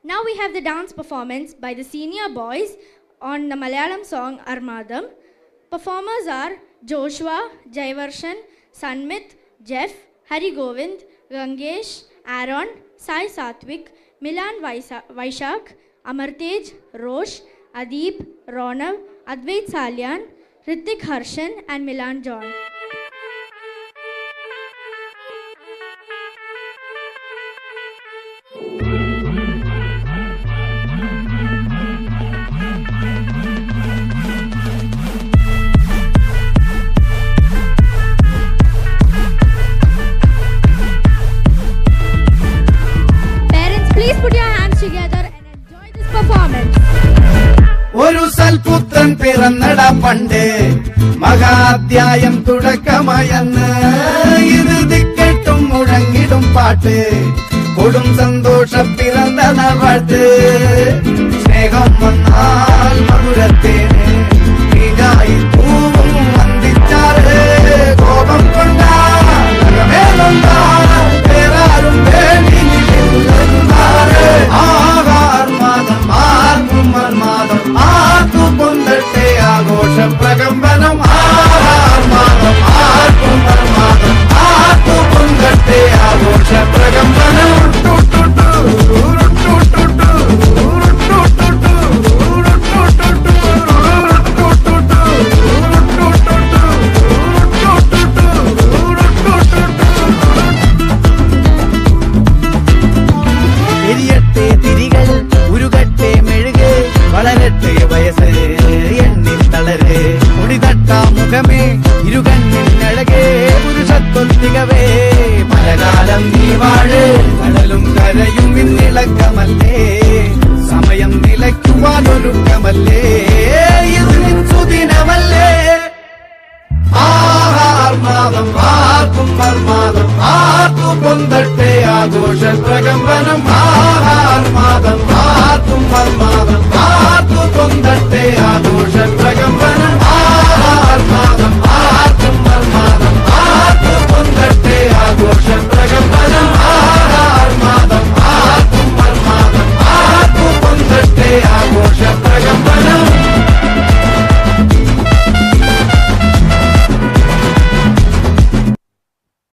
Now we have the dance performance by the senior boys on the Malayalam song Armadam. Performers are Joshua, Jaivarshan, Sanmit, Jeff, Hari Govind, Gangesh, Aaron, Sai Satvik, Milan Vaishak, Amartej, Rosh, Adeep, Ronav, Advait Salyan, Ritik Harshan and Milan John. Please put your hands together and enjoy this performance. ഒരു സൽപുത്രൻ പിറന്നട പണ്ട് മഹാധ്യായം തുടക്കമായെന്ന് ഇത് ദിക്കെട്ടും മുഴങ്ങിടും പാട്ട് കൊടും സന്തോഷം പിറന്ന പാട്ട് സ്നേഹം വന്നാൽ മധുരത്തേന് നീയായി പൂവും വന്ദിച്ചാറ് കോപം കൊണ്ടാൽ വേറാരും വേണ്ടി ആഘോഷം പ്രകമ്പനം ആർമാദം ആർക്കും അർമാദം ആർക്കു പൊങ്കട്ടെ ആഘോഷ പ്രകമ്പനം എരിയട്ടെ തിരികൾ ഉരുകട്ടെ മെഴുക് വളരട്ടെ വയസ്സ് എണ്ണിൽ തളര് മുടിതട്ട മുഖമേ ഇരുകണ്ണിനഴകേ പുരുഷത്വത്തികവേ പലകാലം നീ വാഴ് കടലും കരയും ഇന്നിളക്കമല്ലേ സമയം നിലയ്ക്കുവാനൊരുക്കമല്ലേ ഇത് സുദിനമല്ലേ ആർമാദം ആർക്കും അർമാദം ആർക്കു പൊന്തട്ടെ ആഘോഷ പ്രകമ്പനം ആർമാദം ആർക്കും അർമാദം